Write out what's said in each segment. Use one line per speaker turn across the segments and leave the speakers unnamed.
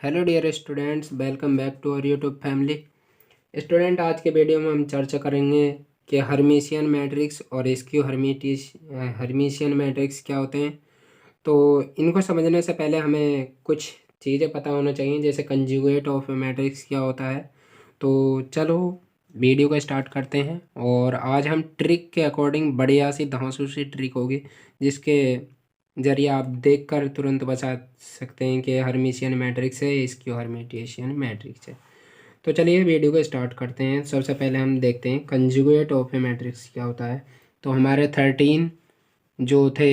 Hello dear students, welcome back to our YouTube family. Student, आज के video में हम चर्चा करेंगे कि हर्मिशियन मैट्रिक्स और स्क्यू हर्मिशियन मैट्रिक्स क्या होते हैं। तो इनको समझने से पहले हमें कुछ चीज़ें पता होना चाहिए, जैसे कंजुगेट ऑफ ए मैट्रिक्स क्या होता है। तो चलो वीडियो को स्टार्ट करते हैं। और आज हम ट्रिक के अकॉर्डिंग बढ़िया सी धांसू सी ट्रिक होगी, जिसके जरिए आप देखकर तुरंत बता सकते हैं कि हर्मिशियन मैट्रिक्स है, इसकी हर्मिटियन मैट्रिक्स है। तो चलिए वीडियो को स्टार्ट करते हैं। सबसे पहले हम देखते हैं कंजुगेट ऑफ ए मैट्रिक्स क्या होता है। तो हमारे 13 जो थे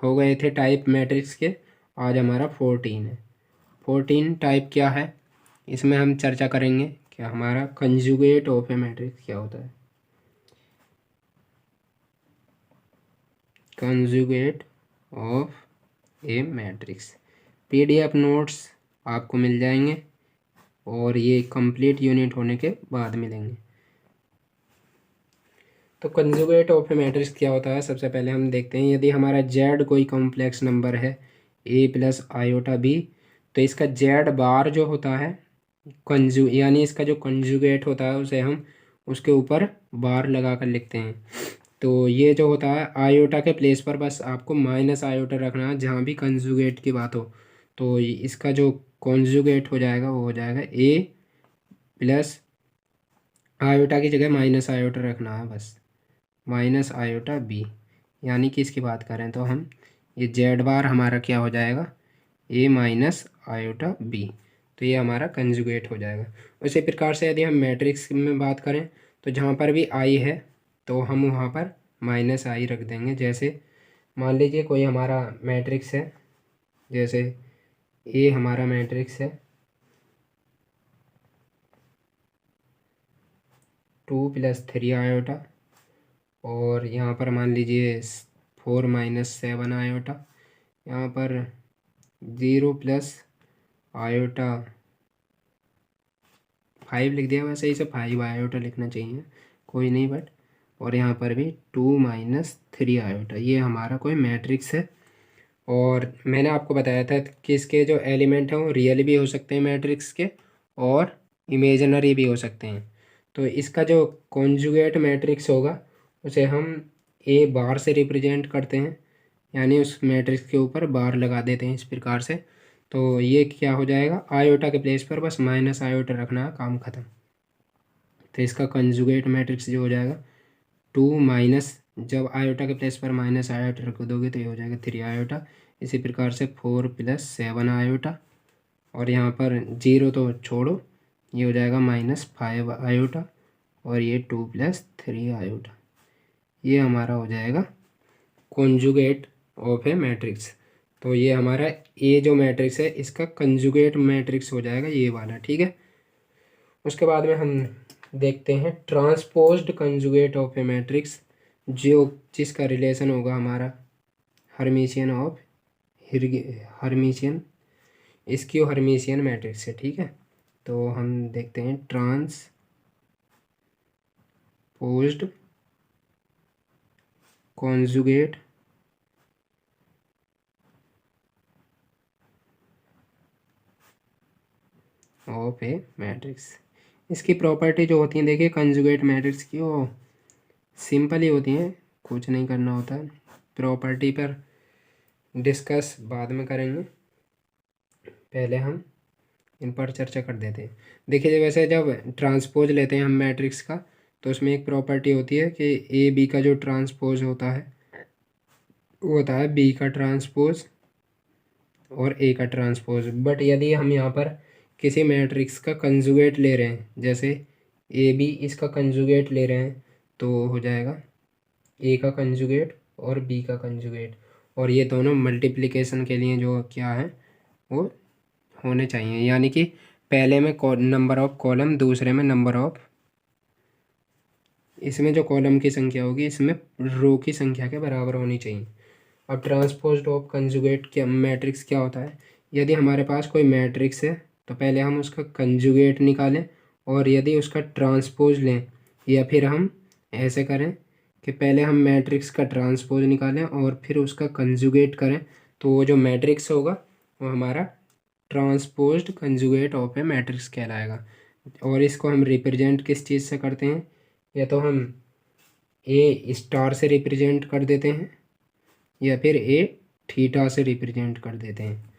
हो गए थे टाइप मैट्रिक्स के, आज हमारा 14 है। 14 टाइप क्या है, इसमें हम चर्चा करेंगे कि हमारा कंजुगेट ऑफ ए मैट्रिक्स क्या होता है। Conjugate of A matrix PDF notes आपको मिल जाएंगे और ये कंप्लीट यूनिट होने के बाद मिलेंगे। तो कंजुगेट ऑफ ए मैट्रिक्स क्या होता है, सबसे पहले हम देखते हैं। यदि हमारा जेड कोई कॉम्प्लेक्स नंबर है ए प्लस आयोटा बी, तो इसका जेड बार जो होता है यानी इसका जो कंजुगेट होता है उसे हम उसके ऊपर बार लगा कर लिखते हैं। तो ये जो होता है आयोटा के प्लेस पर बस आपको माइनस आयोटा रखना है जहाँ भी कंजुगेट की बात हो। तो इसका जो कॉन्जुगेट हो जाएगा वो हो जाएगा ए प्लस आयोटा की जगह माइनस आयोटा रखना है, बस माइनस आयोटा बी। यानी कि इसकी बात करें तो हम ये जेड बार हमारा क्या हो जाएगा, ए माइनस आयोटा बी। तो ये हमारा कंजुगेट हो जाएगा। उसी प्रकार से यदि हम मैट्रिक्स में बात करें तो जहाँ पर भी आई है तो हम वहाँ पर माइनस आई रख देंगे। जैसे मान लीजिए कोई हमारा मैट्रिक्स है, जैसे ए हमारा मैट्रिक्स है 2 + 3 आयोटा, और यहाँ पर मान लीजिए 4 - 7 आयोटा, यहाँ पर 0 + आयोटा 5 लिख दिया। वैसे इसे 5 आयोटा लिखना चाहिए, कोई नहीं, बट और यहाँ पर भी 2 - 3 आयोटा। ये हमारा कोई मैट्रिक्स है। और मैंने आपको बताया था कि इसके जो एलिमेंट हैं वो रियल भी हो सकते हैं मैट्रिक्स के, और इमेजिनरी भी हो सकते हैं। तो इसका जो कॉन्जुगेट मैट्रिक्स होगा उसे हम ए बार से रिप्रेजेंट करते हैं, यानी उस मैट्रिक्स के ऊपर बार लगा देते हैं इस प्रकार से। तो ये क्या हो जाएगा, आयोटा के प्लेस पर बस माइनस आयोटा रखना है, काम ख़त्म। तो इसका कंजुगेट मैट्रिक्स जो हो जाएगा 2 माइनस, जब आयोटा के प्लेस पर माइनस आयोटा रख दोगे तो ये हो जाएगा 3 आयोटा। इसी प्रकार से 4 + 7 आयोटा, और यहाँ पर 0 तो छोड़ो, ये हो जाएगा -5 आयोटा, और ये 2 + 3 आयोटा। ये हमारा हो जाएगा कॉन्जुगेट ऑफ ए मैट्रिक्स। तो ये हमारा ए जो मैट्रिक्स है इसका कंजुगेट मैट्रिक्स हो जाएगा ये वाला, ठीक है। उसके बाद में हम देखते हैं transposed conjugate of A matrix, जो जिसका रिलेशन होगा हमारा Hermitian of Hermitian skew Hermitian matrix से, ठीक है। तो हम देखते हैं transposed conjugate of A matrix. इसकी प्रॉपर्टी जो होती है, देखिए कंजुगेट मैट्रिक्स की वो सिंपल ही होती हैं, कुछ नहीं करना होता है। प्रॉपर्टी पर डिस्कस बाद में करेंगे, पहले हम इन पर चर्चा कर देते हैं। देखिए वैसे जब ट्रांसपोज लेते हैं हम मैट्रिक्स का, तो उसमें एक प्रॉपर्टी होती है कि ए बी का जो ट्रांसपोज होता है वो होता है बी का ट्रांसपोज और ए का ट्रांसपोज। बट यदि हम यहाँ पर किसी मैट्रिक्स का कंजुगेट ले रहे हैं, जैसे ए बी इसका कंजुगेट ले रहे हैं, तो हो जाएगा ए का कंजुगेट और बी का कंजुगेट, और ये दोनों मल्टीप्लिकेशन के लिए जो क्या है वो होने चाहिए। यानी कि पहले में नंबर ऑफ कॉलम, दूसरे में नंबर ऑफ, इसमें जो कॉलम की संख्या होगी इसमें रो की संख्या के बराबर होनी चाहिए। अब ट्रांसपोज्ड ऑफ कंजुगेट क्या मैट्रिक्स क्या होता है, यदि हमारे पास कोई मैट्रिक्स है तो पहले हम उसका कंजुगेट निकालें, और यदि उसका ट्रांसपोज लें, या फिर हम ऐसे करें कि पहले हम मैट्रिक्स का ट्रांसपोज निकालें और फिर उसका कंजुगेट करें, तो वो जो मैट्रिक्स होगा वो हमारा transposed conjugate of A matrix कहलाएगा। और इसको हम रिप्रेजेंट किस चीज़ से करते हैं, या तो हम ए स्टार से रिप्रेजेंट कर देते हैं या फिर ए थीटा से रिप्रेजेंट कर देते हैं।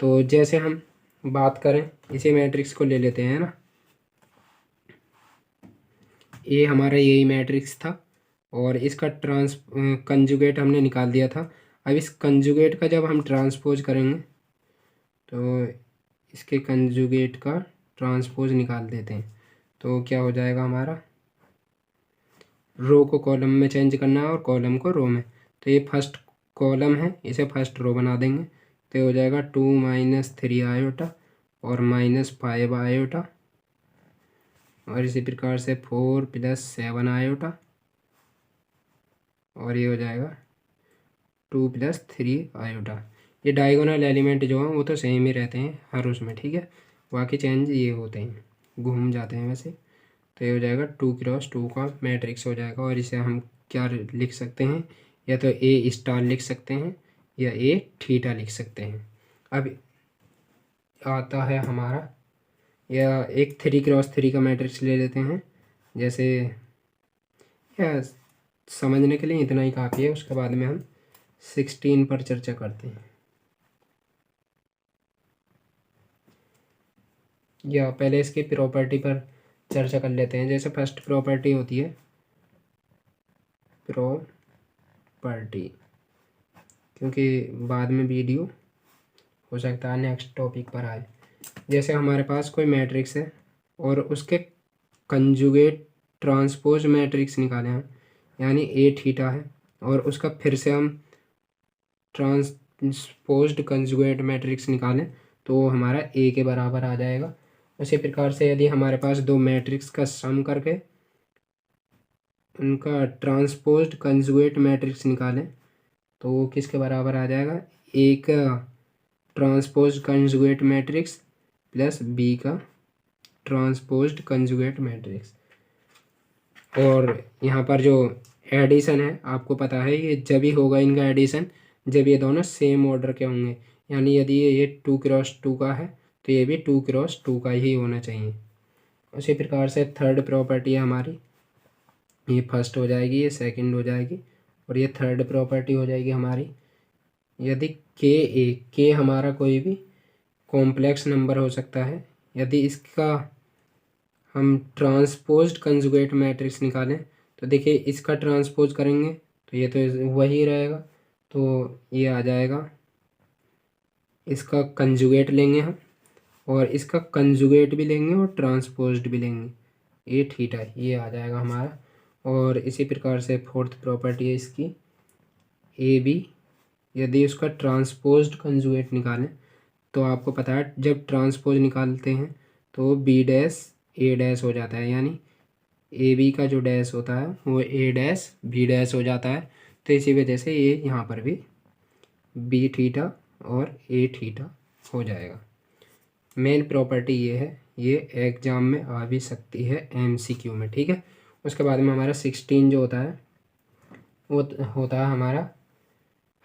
तो जैसे हम बात करें, इसी मैट्रिक्स को ले लेते हैं ना, ए हमारा यही मैट्रिक्स था और इसका कंजुगेट हमने निकाल दिया था। अब इस कंजुगेट का जब हम ट्रांसपोज करेंगे तो इसके कंजुगेट का ट्रांसपोज निकाल देते हैं, तो क्या हो जाएगा हमारा, रो को कॉलम में चेंज करना है और कॉलम को रो में। तो ये फर्स्ट कॉलम है, इसे फर्स्ट रो बना देंगे, तो हो जाएगा 2 - 3 आयोटा और -5 आयोटा, और इसी प्रकार से 4 + 7 आयोटा, और ये हो जाएगा 2 + 3 आयोटा। ये डायगोनल एलिमेंट जो हैं वो तो सेम ही रहते हैं हर उसमें, ठीक है, बाकी चेंज ये होते हैं, घूम जाते हैं वैसे। तो ये हो जाएगा 2 × 2 का मैट्रिक्स हो जाएगा, और इसे हम क्या लिख सकते हैं, या तो ए स्टार लिख सकते हैं या ए थीटा लिख सकते हैं। अब आता है हमारा, या एक 3 × 3 का मैट्रिक्स ले लेते हैं, जैसे या समझने के लिए इतना ही काफ़ी है, उसके बाद में हम 16 पर चर्चा करते हैं। या पहले इसकी प्रॉपर्टी पर चर्चा कर लेते हैं। जैसे फर्स्ट प्रॉपर्टी होती है प्रॉपर्टी, क्योंकि बाद में वीडियो हो सकता है नेक्स्ट टॉपिक पर आए। जैसे हमारे पास कोई मैट्रिक्स है और उसके कंजुगेट ट्रांसपोज मैट्रिक्स निकाले हैं, यानी ए थीटा है, और उसका फिर से हम ट्रांसपोज्ड कंजुगेट मैट्रिक्स निकालें तो हमारा ए के बराबर आ जाएगा। उसी प्रकार से यदि हमारे पास दो मैट्रिक्स का सम करके उनका ट्रांसपोज्ड कंजुगेट मैट्रिक्स निकालें तो वो किसके बराबर आ जाएगा, ए का transposed conjugate matrix plus B का ट्रांसपोज्ड कंजुगेट मैट्रिक्स। और यहाँ पर जो एडिशन है आपको पता है, ये जब ही होगा इनका एडिशन जब ये दोनों सेम ऑर्डर के होंगे, यानी यदि ये 2 × 2 का है तो ये भी 2 × 2 का ही होना चाहिए। उसी प्रकार से थर्ड प्रॉपर्टी है हमारी, ये फर्स्ट हो जाएगी, ये सेकंड हो जाएगी, और ये थर्ड प्रॉपर्टी हो जाएगी हमारी, यदि के हमारा कोई भी कॉम्प्लेक्स नंबर हो सकता है, यदि इसका हम ट्रांसपोज्ड कंजुगेट मैट्रिक्स निकालें तो देखिए इसका ट्रांसपोज करेंगे तो ये तो वही रहेगा, तो ये आ जाएगा, इसका कंजुगेट लेंगे हम और इसका कंजुगेट भी लेंगे और ट्रांसपोज्ड भी लेंगे, ए थीटा, ये आ जाएगा हमारा। और इसी प्रकार से फोर्थ प्रॉपर्टी है इसकी, ए बी, यदि उसका ट्रांसपोज्ड कंजुगेट निकालें तो आपको पता है जब ट्रांसपोज निकालते हैं तो बी डैश ए डैश हो जाता है, यानी ए बी का जो डैश होता है वो ए डैश बी डैश हो जाता है। तो इसी वजह से ये यहाँ पर भी बी थीटा और ए थीटा हो जाएगा। मेन प्रॉपर्टी ये है, ये एग्जाम में आ भी सकती है MCQ में, ठीक है। उसके बाद में हमारा 16 जो होता है वो होता है हमारा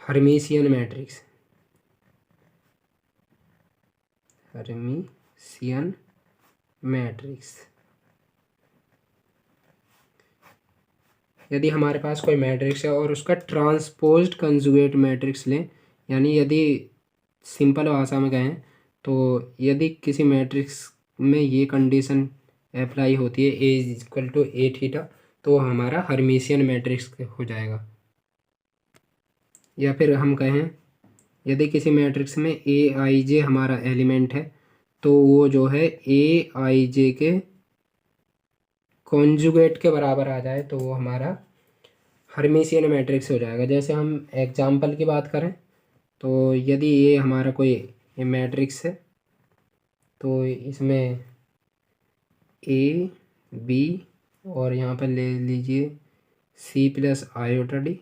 हर्मिशियन मैट्रिक्स। हर्मिशियन मैट्रिक्स, यदि हमारे पास कोई मैट्रिक्स है और उसका ट्रांसपोज्ड कंजुगेट मैट्रिक्स लें, यानी यदि सिंपल भाषा में कहें तो यदि किसी मैट्रिक्स में ये कंडीशन अप्लाई होती है A = A थीटा, तो हमारा हर्मिशियन मैट्रिक्स हो जाएगा। या फिर हम कहें यदि किसी मैट्रिक्स में AIJ हमारा एलिमेंट है तो वो जो है AIJ के कॉन्जुगेट के बराबर आ जाए तो वो हमारा हर्मिशियन मैट्रिक्स हो जाएगा। जैसे हम एग्जाम्पल की बात करें तो यदि ये हमारा कोई ये मैट्रिक्स है तो इसमें A B और यहाँ पर ले लीजिए C + आयोटा D,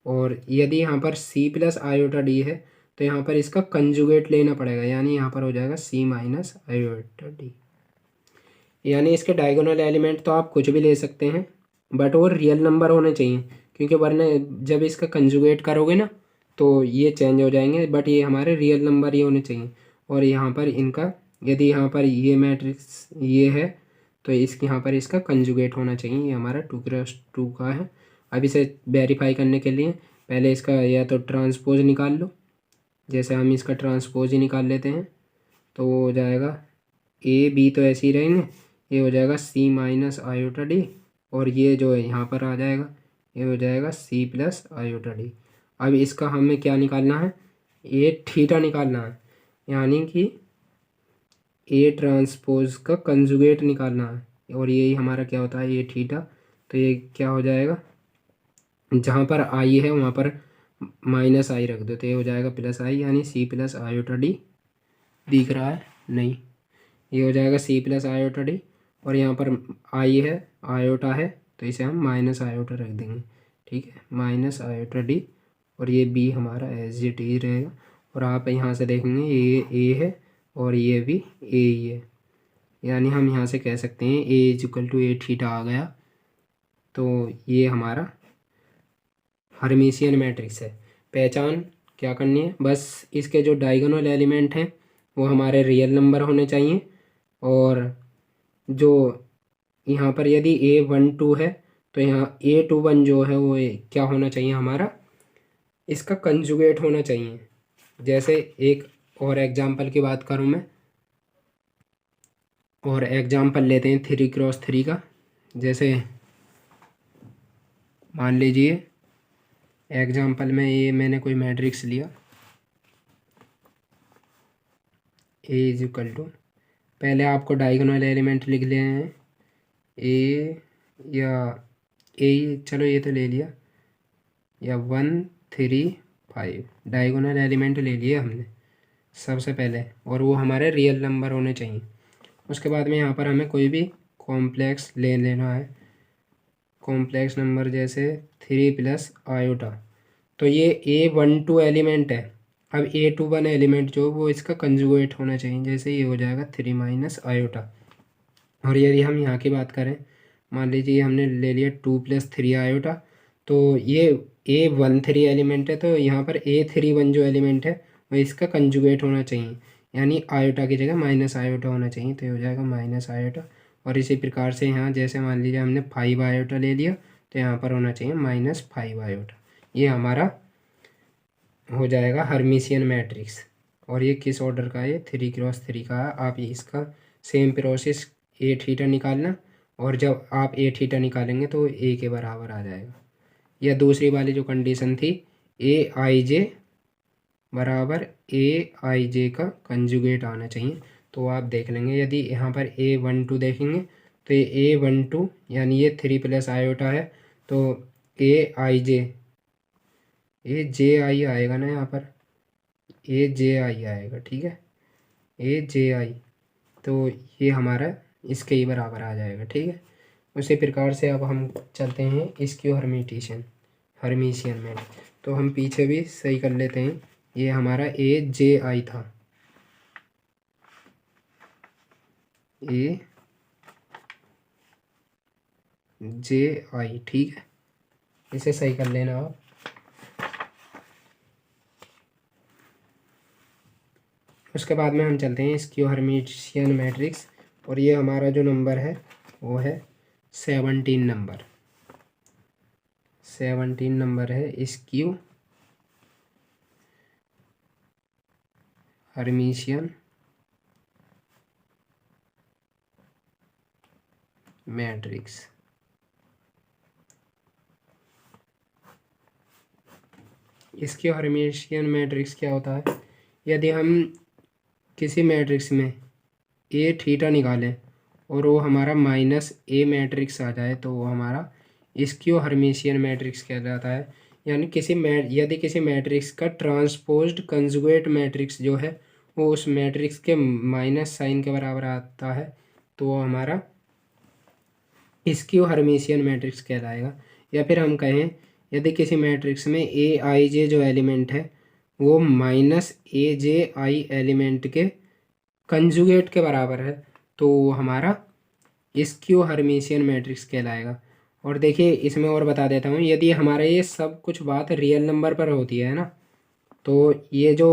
और यदि यहाँ पर C + आयोटा D है तो यहाँ पर इसका कंजुगेट लेना पड़ेगा, यानी यहाँ पर हो जाएगा C - आयोटा D। यानी इसके डायगोनल एलिमेंट तो आप कुछ भी ले सकते हैं बट वो रियल नंबर होने चाहिए, क्योंकि वरना जब इसका कंजुगेट करोगे ना तो ये चेंज हो जाएंगे, बट ये हमारे रियल नंबर ही होने चाहिए। और यहाँ पर इनका यदि यहाँ पर ये मैट्रिक्स ये है तो इसके यहाँ पर इसका कंजुगेट होना चाहिए। ये हमारा 2x2 का है। अब इसे वेरीफाई करने के लिए पहले इसका या तो ट्रांसपोज निकाल लो, जैसे हम इसका ट्रांसपोज ही निकाल लेते हैं तो वो हो जाएगा ए बी तो ऐसे ही रहेंगे, ये हो जाएगा सी माइनस आयोटा डी, और ये जो है यहाँ पर आ जाएगा ये हो जाएगा सी प्लस आयोटा डी। अब इसका हमें क्या निकालना है, ए थीटा निकालना है, यानी कि ए ट्रांसपोज का कंजुगेट निकालना है, और यही हमारा क्या होता है ए थीटा। तो ये क्या हो जाएगा, जहाँ पर आई है वहाँ पर माइनस आई रख दो तो ये हो जाएगा प्लस आई, यानी सी प्लस आयोटा डी। दिख रहा है नहीं, ये हो जाएगा सी प्लस आयोटा डी, और यहाँ पर आई है आयोटा है तो इसे हम माइनस आयोटा रख देंगे। ठीक है, माइनस आयोटा डी, और ये बी हमारा एज इट इज रहेगा। और आप यहाँ से देखेंगे ये ए है और ये भी ए ही है, यानी हम यहाँ से कह सकते हैं a is equal to a theta आ गया। तो ये हमारा हर्मिशियन मैट्रिक्स है। पहचान क्या करनी है, बस इसके जो डायगोनल एलिमेंट हैं वो हमारे रियल नंबर होने चाहिए, और जो यहाँ पर यदि A12 है तो यहाँ A21 जो है वो क्या होना चाहिए हमारा, इसका कंजुगेट होना चाहिए। जैसे एक और एग्जांपल की बात करूँ मैं, और एग्जांपल लेते हैं 3x3 का। जैसे मान लीजिए एग्जांपल में ये मैंने कोई मैट्रिक्स लिया A इज इक्वल टू, पहले आपको डायगोनल एलिमेंट लिख लेने हैं ए या ए, चलो ये तो ले लिया, या 1 3 5 डायगोनल एलिमेंट ले लिए हमने सबसे पहले, और वो हमारे रियल नंबर होने चाहिए। उसके बाद में यहाँ पर हमें कोई भी कॉम्प्लेक्स ले लेना है, कॉम्प्लेक्स नंबर जैसे 3 प्लस आयोटा। तो ये A12 एलिमेंट है, अब A21 एलिमेंट जो वो इसका कंजुगेट होना चाहिए, जैसे ये हो जाएगा 3 माइनस आयोटा। और यदि हम यहाँ की बात करें, मान लीजिए हमने ले लिया 2 प्लस 3 आयोटा, तो ये A13 एलिमेंट है, तो यहाँ पर A31 जो एलिमेंट है वो इसका कंजुगेट होना चाहिए, यानी आयोटा की जगह माइनस आयोटा होना चाहिए, तो ये हो जाएगा माइनस आयोटा। और इसी प्रकार से यहाँ जैसे मान लीजिए हमने 5 आयोटा ले लिया तो यहाँ पर होना चाहिए -5 आयोटा। ये हमारा हो जाएगा हर्मिशियन मैट्रिक्स। और ये किस ऑर्डर का है, ये 3x3 का है। आप इसका सेम प्रोसेस ए थीटा निकालना, और जब आप ए थीटा निकालेंगे तो ए के बराबर आ जाएगा। या दूसरी वाली जो कंडीशन थी ए आई जे बराबर ए आई जे का कंजुगेट आना चाहिए, तो आप देख लेंगे। यदि यहाँ पर A12 देखेंगे तो ये A12 यानी ये 3 प्लस आयोटा है, तो ए आई जे ए जे आई आएगा ना, यहाँ पर ए जे आई आएगा। ठीक है, ए जे आई, तो ये हमारा इसके ही बराबर आ जाएगा। ठीक है, उसी प्रकार से अब हम चलते हैं इसक्यू हर्मिशियन में। तो हम पीछे भी सही कर लेते हैं, ये हमारा ए जे आई था, ए जे आई। ठीक है, इसे सही कर लेना आप। उसके बाद में हम चलते हैं इसक्यू हर्मिशियन मैट्रिक्स, और ये हमारा जो नंबर है वो है 17 नंबर। 17 नंबर है इसक्यू हर्मिशियन मैट्रिक्स। इसक्यू हर्मिशियन मैट्रिक्स क्या होता है, यदि हम किसी मैट्रिक्स में ए थीटा निकालें और वो हमारा -A मैट्रिक्स आ जाए तो वो हमारा इसक्यू हर्मिशियन मैट्रिक्स कहलाता है। यानी यदि किसी मैट्रिक्स का ट्रांसपोज्ड कंजुगेट मैट्रिक्स जो है वो उस मैट्रिक्स के माइनस साइन के बराबर आता है तो वो हमारा इसक्यू हर्मिशियन मैट्रिक्स कहलाएगा। या फिर हम कहें यदि किसी मैट्रिक्स में ए आई जे जो एलिमेंट है वो -A जे आई एलिमेंट के कंजुगेट के बराबर है तो हमारा इसक्यू हर्मिशियन मैट्रिक्स कहलाएगा। और देखिए इसमें और बता देता हूँ, यदि हमारा ये सब कुछ बात रियल नंबर पर होती है ना, तो ये जो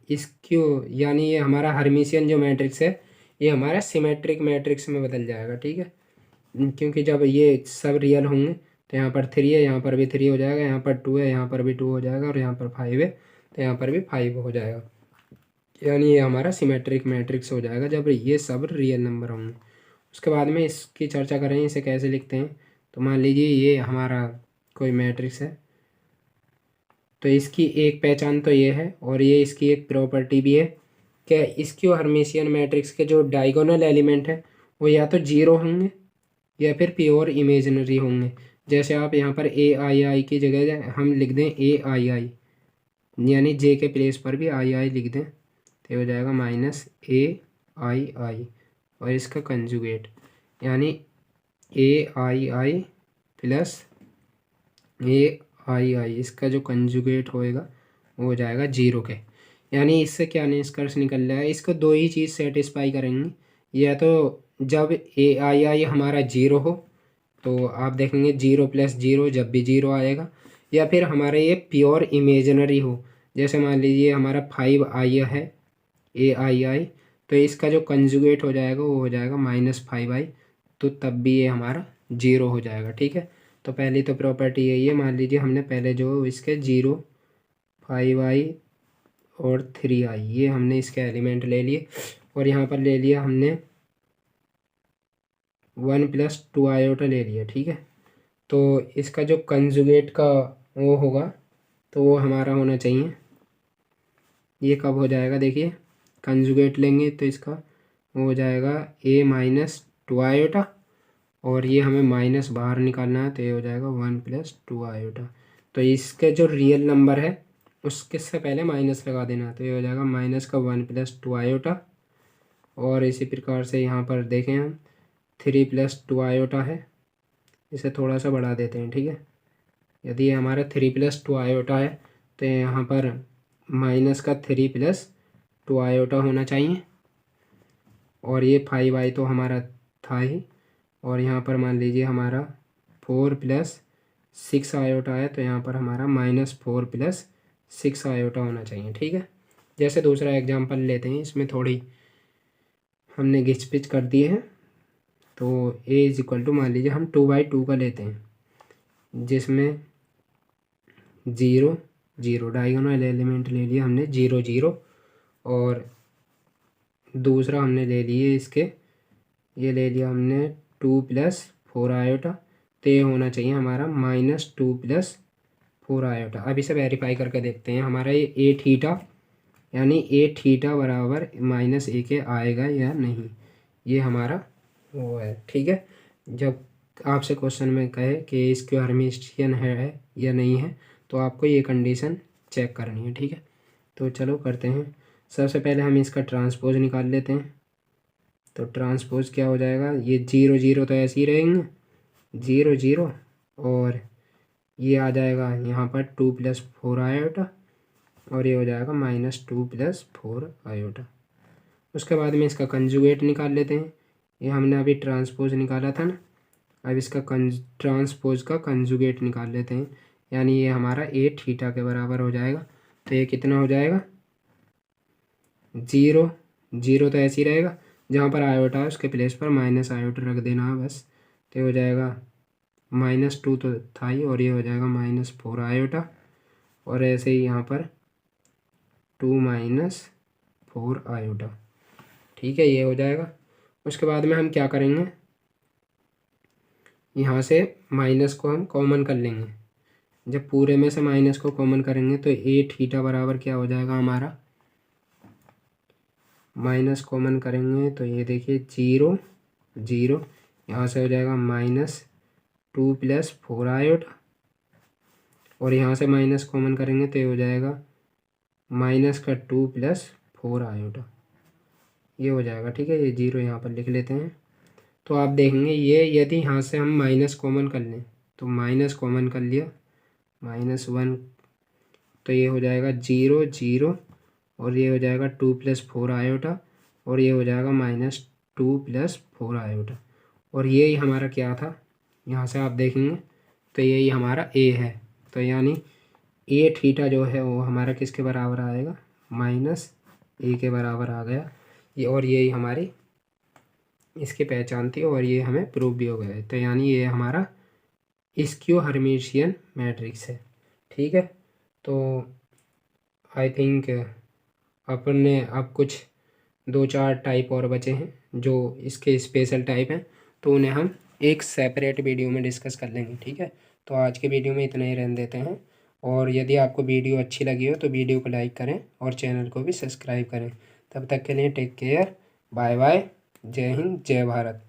इसक्यू यानी ये हमारा हर्मिशियन जो मैट्रिक्स है ये हमारा सिमेट्रिक मैट्रिक्स में बदल जाएगा, ठीक है। क्योंकि जब ये सब रियल होंगे तो यहाँ पर 3 है, यहाँ पर भी 3 हो जाएगा, यहाँ पर 2 है, यहाँ पर भी 2 हो जाएगा, और यहाँ पर 5 है तो यहाँ पर भी 5 हो जाएगा। यानी ये हमारा सिमेट्रिक मैट्रिक्स हो जाएगा जब ये सब रियल नंबर होंगे। उसके बाद में इसकी चर्चा करें इसे कैसे लिखते हैं। तो मान लीजिए ये हमारा कोई मैट्रिक्स है, तो इसकी एक पहचान तो ये है, और ये इसकी एक प्रॉपर्टी भी है कि इसकी हर्मिशियन मैट्रिक्स के जो डायगोनल एलिमेंट है वो या तो 0 होंगे या फिर प्योर इमेजिनरी होंगे। जैसे आप यहाँ पर ए आई आई की जगह हम लिख दें ए आई आई, यानी जे के प्लेस पर भी आई आई लिख दें तो हो जाएगा माइनस ए आई आई, और इसका कंजुगेट यानी ए आई आई प्लस ए आई आई, इसका जो कंजुगेट होएगा वो हो जाएगा 0 के। यानी इससे क्या निष्कर्ष निकल रहा है, इसको दो ही चीज़ सेटिस्फाई करेंगी, या तो जब ए आई आई हमारा 0 हो तो आप देखेंगे 0 प्लस 0 जब भी 0 आएगा, या फिर हमारे ये प्योर इमेजिनरी हो। जैसे मान लीजिए हमारा 5 आई है ए आई आई, तो इसका जो कंजुगेट हो जाएगा वो हो जाएगा -5i, तो तब भी ये हमारा 0 हो जाएगा, ठीक है। तो पहली तो प्रॉपर्टी यही है। मान लीजिए हमने पहले जो इसके 0, 5i और 3i ये हमने इसके एलिमेंट ले लिए, और यहाँ पर ले लिया हमने 1 + 2 आयोटा ले लिया, ठीक है। तो इसका जो कंजुगेट का वो होगा तो वो हमारा होना चाहिए, ये कब हो जाएगा देखिए, कंजुगेट लेंगे तो इसका वो हो जाएगा a - 2 आयोटा, और ये हमें माइनस बाहर निकालना है तो ये हो जाएगा 1 + 2 आयोटा। तो इसके जो रियल नंबर है उसके से पहले माइनस लगा देना, तो ये हो जाएगा माइनस का 1 + 2 आयोटा। और इसी प्रकार से यहाँ पर देखें हम 3 + 2 आयोटा है, इसे थोड़ा सा बढ़ा देते हैं, ठीक है। यदि ये हमारा 3 + 2 आयोटा है तो यहाँ पर माइनस का 3 + 2 आयोटा होना चाहिए, और ये 5i तो हमारा था ही, और यहाँ पर मान लीजिए हमारा 4 + 6 आयोटा है तो यहाँ पर हमारा -4 + 6 आयोटा होना चाहिए, ठीक है। जैसे दूसरा एग्जांपल लेते हैं, इसमें थोड़ी हमने घिच-पिच कर दिए हैं। तो a = मान लीजिए हम 2/2 का लेते हैं, जिसमें 0 0 डायगोनल एलिमेंट ले लिया हमने 0 0, और दूसरा हमने ले लिए इसके, ये ले लिया हमने 2 + 4 आयोटा, तो ये होना चाहिए हमारा -2 + 4 आयोटा। अब इसे वेरीफाई करके देखते हैं हमारा ये ए थीटा यानी ए थीटा बराबर -a के आएगा या नहीं, ये हमारा वो है, ठीक है। जब आपसे क्वेश्चन में कहे कि इसके हर्मिशियन है या नहीं है तो आपको ये कंडीशन चेक करनी है, ठीक है। तो चलो करते हैं। सबसे पहले हम इसका ट्रांसपोज निकाल लेते हैं। तो ट्रांसपोज क्या हो जाएगा, ये 0 0 तो ऐसे ही रहेंगे 0 0, और ये आ जाएगा यहाँ पर 2 + 4 आयोटा, और ये हो जाएगा -2 + 4 आयोटा। उसके बाद में इसका कंजुगेट निकाल लेते हैं। ये हमने अभी ट्रांसपोज निकाला था ना, अब इसका ट्रांसपोज का कंजुगेट निकाल लेते हैं, यानी ये हमारा ए थीटा के बराबर हो जाएगा। तो ये कितना हो जाएगा, 0 0 तो ऐसे ही रहेगा, जहाँ पर आयोटा है उसके प्लेस पर माइनस आयोटा रख देना है बस। तो हो जाएगा -2 तो था ही, और ये हो जाएगा -4 आयोटा, और ऐसे ही यहाँ पर 2 - 4 आयोटा, ठीक है, ये हो जाएगा। उसके बाद में हम क्या करेंगे, यहाँ से माइनस को हम कॉमन कर लेंगे। जब पूरे में से माइनस को कॉमन करेंगे तो ए थीटा बराबर क्या हो जाएगा हमारा, माइनस कॉमन करेंगे तो ये देखिए 0 0, यहाँ से हो जाएगा -2 + 4 आयोटा, और यहाँ से माइनस कॉमन करेंगे तो ये हो जाएगा -2 + 4 आयोटा, ये हो जाएगा, ठीक है। ये 0 यहाँ पर लिख लेते हैं। तो आप देखेंगे ये यदि यहाँ से हम माइनस कॉमन कर लें तो माइनस कॉमन कर लिया -1, तो ये हो जाएगा 0 0, और ये हो जाएगा 2 + 4 आयोटा, और ये हो जाएगा -2 + 4 आयोटा, और यही हमारा क्या था, यहाँ से आप देखेंगे तो यही हमारा ए है। तो यानी ए थीटा जो है वो हमारा किसके बराबर आएगा, माइनस ए के बराबर आ गया ये, और यही हमारी इसकी पहचान थी और ये हमें प्रूव भी हो गया है। तो यानी ये हमारा स्क्यू हर्मिशियन मैट्रिक्स है। ठीक है, तो आई थिंक अपन ने अब कुछ 2-4 टाइप और बचे हैं जो इसके स्पेशल टाइप हैं, तो उन्हें हम एक सेपरेट वीडियो में डिस्कस कर लेंगे। ठीक है, तो आज के वीडियो में इतना ही रहने देते हैं, और यदि आपको वीडियो अच्छी लगी हो तो वीडियो को लाइक करें और चैनल को भी सब्सक्राइब करें। तब तक के लिए टेक केयर, बाय बाय, जय हिंद, जय भारत।